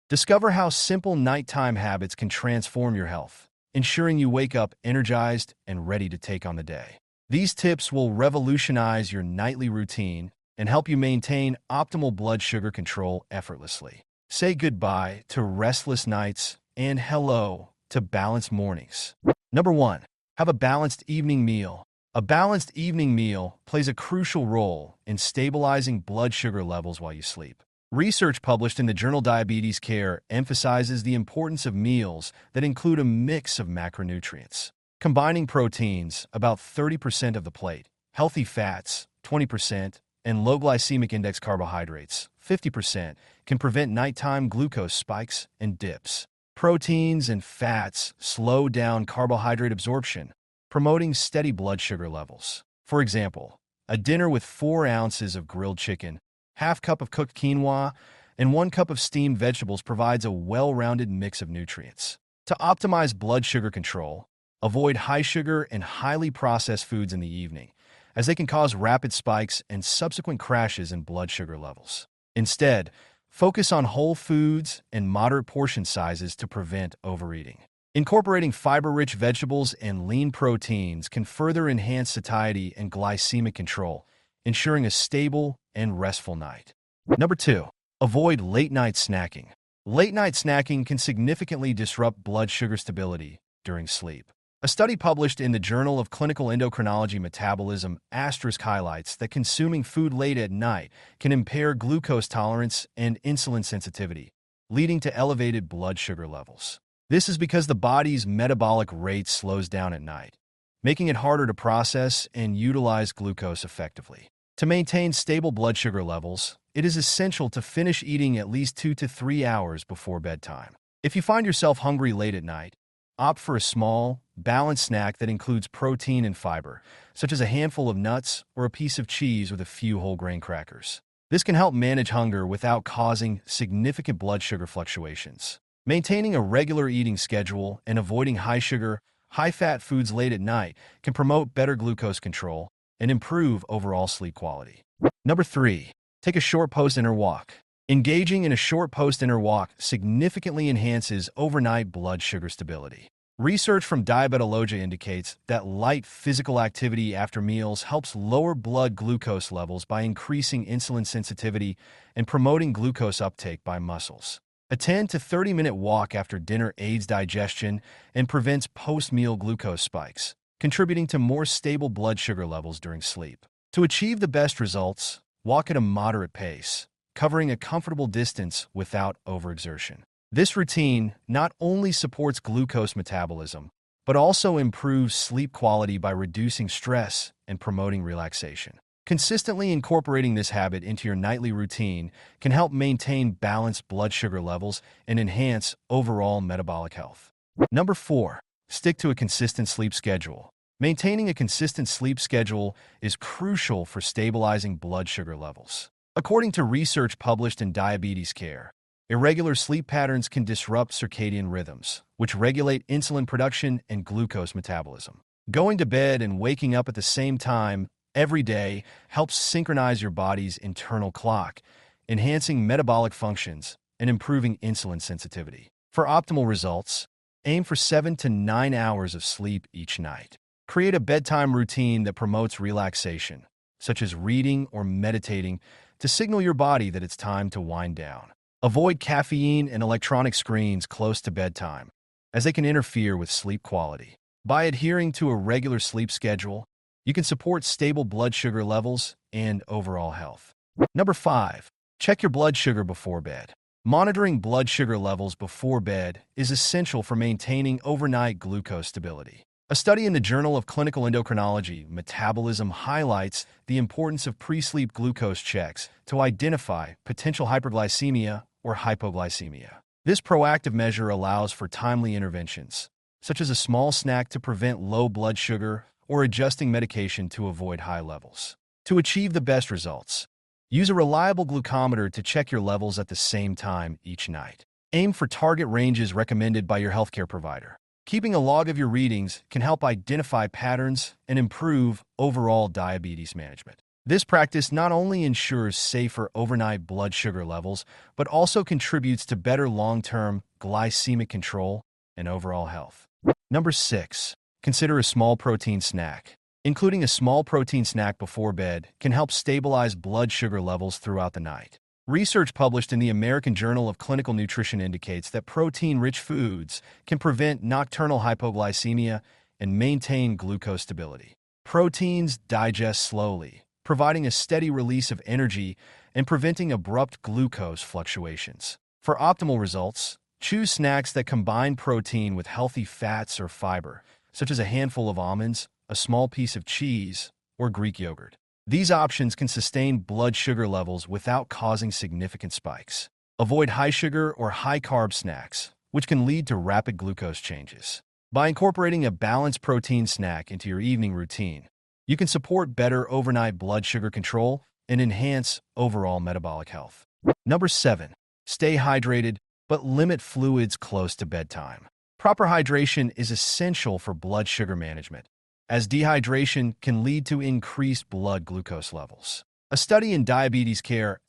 Discover how simple nighttime habits can transform your health, ensuring you wake up energized and ready to take on the day. These tips will revolutionize your nightly routine and help you maintain optimal blood sugar control effortlessly. Say goodbye to restless nights and hello to balanced mornings. Number 1. Have a balanced evening meal. A balanced evening meal plays a crucial role in stabilizing blood sugar levels while you sleep. Research published in the journal Diabetes Care emphasizes the importance of meals that include a mix of macronutrients, combining proteins, about 30% of the plate, healthy fats, 20%, and low glycemic index carbohydrates, 50%, can prevent nighttime glucose spikes and dips. Proteins and fats slow down carbohydrate absorption, promoting steady blood sugar levels. For example, a dinner with 4 ounces of grilled chicken, half cup of cooked quinoa, and 1 cup of steamed vegetables provides a well-rounded mix of nutrients. To optimize blood sugar control, avoid high sugar and highly processed foods in the evening, as they can cause rapid spikes and subsequent crashes in blood sugar levels. Instead, focus on whole foods and moderate portion sizes to prevent overeating. Incorporating fiber-rich vegetables and lean proteins can further enhance satiety and glycemic control, ensuring a stable and restful night. Number 2. Avoid late-night snacking. Late-night snacking can significantly disrupt blood sugar stability during sleep. A study published in the Journal of Clinical Endocrinology Metabolism highlights that consuming food late at night can impair glucose tolerance and insulin sensitivity, leading to elevated blood sugar levels. This is because the body's metabolic rate slows down at night, making it harder to process and utilize glucose effectively. To maintain stable blood sugar levels, it is essential to finish eating at least 2 to 3 hours before bedtime. If you find yourself hungry late at night, opt for a small, balanced snack that includes protein and fiber, such as a handful of nuts or a piece of cheese with a few whole grain crackers. This can help manage hunger without causing significant blood sugar fluctuations. Maintaining a regular eating schedule and avoiding high-sugar, high-fat foods late at night can promote better glucose control and improve overall sleep quality. Number 3. Take a short post-dinner walk. Engaging in a short post-dinner walk significantly enhances overnight blood sugar stability. Research from Diabetologia indicates that light physical activity after meals helps lower blood glucose levels by increasing insulin sensitivity and promoting glucose uptake by muscles. A 10 to 30-minute walk after dinner aids digestion and prevents post-meal glucose spikes, contributing to more stable blood sugar levels during sleep. To achieve the best results, walk at a moderate pace, covering a comfortable distance without overexertion. This routine not only supports glucose metabolism, but also improves sleep quality by reducing stress and promoting relaxation. Consistently incorporating this habit into your nightly routine can help maintain balanced blood sugar levels and enhance overall metabolic health. Number 4. Stick to a consistent sleep schedule. Maintaining a consistent sleep schedule is crucial for stabilizing blood sugar levels. According to research published in Diabetes Care, irregular sleep patterns can disrupt circadian rhythms, which regulate insulin production and glucose metabolism. Going to bed and waking up at the same time every day helps synchronize your body's internal clock, enhancing metabolic functions and improving insulin sensitivity. For optimal results, aim for 7 to 9 hours of sleep each night. Create a bedtime routine that promotes relaxation, such as reading or meditating, to signal your body that it's time to wind down. Avoid caffeine and electronic screens close to bedtime, as they can interfere with sleep quality. By adhering to a regular sleep schedule, you can support stable blood sugar levels and overall health. Number 5. Check your blood sugar before bed. Monitoring blood sugar levels before bed is essential for maintaining overnight glucose stability. A study in the Journal of Clinical Endocrinology Metabolism highlights the importance of pre-sleep glucose checks to identify potential hyperglycemia or hypoglycemia. This proactive measure allows for timely interventions, such as a small snack to prevent low blood sugar or adjusting medication to avoid high levels. To achieve the best results, use a reliable glucometer to check your levels at the same time each night. Aim for target ranges recommended by your healthcare provider. Keeping a log of your readings can help identify patterns and improve overall diabetes management. This practice not only ensures safer overnight blood sugar levels, but also contributes to better long-term glycemic control and overall health. Number 6. Consider a small protein snack. Including a small protein snack before bed can help stabilize blood sugar levels throughout the night. Research published in the American Journal of Clinical Nutrition indicates that protein-rich foods can prevent nocturnal hypoglycemia and maintain glucose stability. Proteins digest slowly, providing a steady release of energy and preventing abrupt glucose fluctuations. For optimal results, choose snacks that combine protein with healthy fats or fiber, such as a handful of almonds, a small piece of cheese, or Greek yogurt. These options can sustain blood sugar levels without causing significant spikes. Avoid high-sugar or high-carb snacks, which can lead to rapid glucose changes. By incorporating a balanced protein snack into your evening routine, you can support better overnight blood sugar control and enhance overall metabolic health. Number 7. Stay hydrated, but limit fluids close to bedtime. Proper hydration is essential for blood sugar management, as dehydration can lead to increased blood glucose levels. A study in Diabetes Care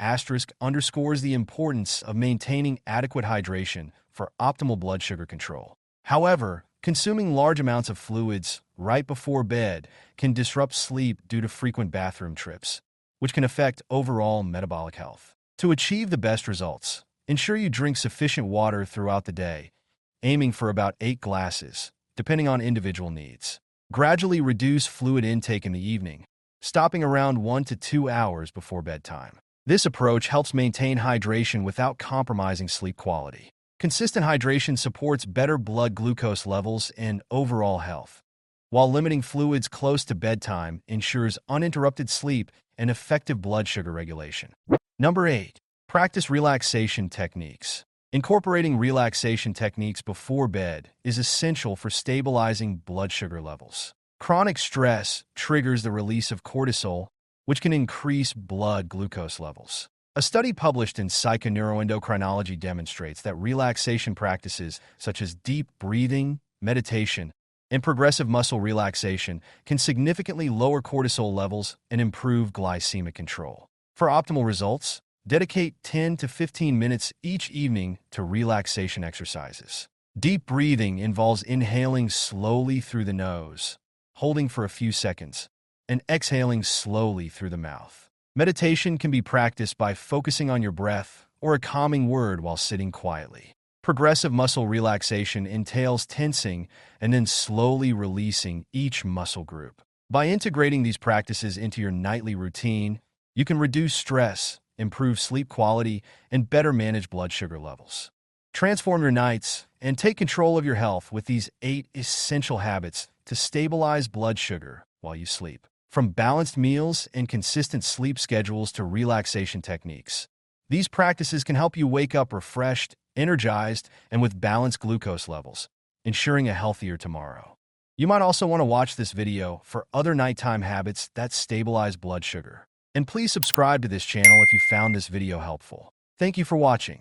underscores the importance of maintaining adequate hydration for optimal blood sugar control. However, consuming large amounts of fluids right before bed can disrupt sleep due to frequent bathroom trips, which can affect overall metabolic health. To achieve the best results, ensure you drink sufficient water throughout the day, aiming for about 8 glasses, depending on individual needs. Gradually reduce fluid intake in the evening, stopping around 1 to 2 hours before bedtime. This approach helps maintain hydration without compromising sleep quality. Consistent hydration supports better blood glucose levels and overall health, while limiting fluids close to bedtime ensures uninterrupted sleep and effective blood sugar regulation. Number 8. Practice relaxation techniques. Incorporating relaxation techniques before bed is essential for stabilizing blood sugar levels. Chronic stress triggers the release of cortisol, which can increase blood glucose levels. A study published in Psychoneuroendocrinology demonstrates that relaxation practices such as deep breathing, meditation, and progressive muscle relaxation can significantly lower cortisol levels and improve glycemic control. For optimal results, dedicate 10 to 15 minutes each evening to relaxation exercises. Deep breathing involves inhaling slowly through the nose, holding for a few seconds, and exhaling slowly through the mouth. Meditation can be practiced by focusing on your breath or a calming word while sitting quietly. Progressive muscle relaxation entails tensing and then slowly releasing each muscle group. By integrating these practices into your nightly routine, you can reduce stress, improve sleep quality, and better manage blood sugar levels. Transform your nights and take control of your health with these 8 essential habits to stabilize blood sugar while you sleep. From balanced meals and consistent sleep schedules to relaxation techniques, these practices can help you wake up refreshed, energized, and with balanced glucose levels, ensuring a healthier tomorrow. You might also want to watch this video for other nighttime habits that stabilize blood sugar. And please subscribe to this channel if you found this video helpful. Thank you for watching.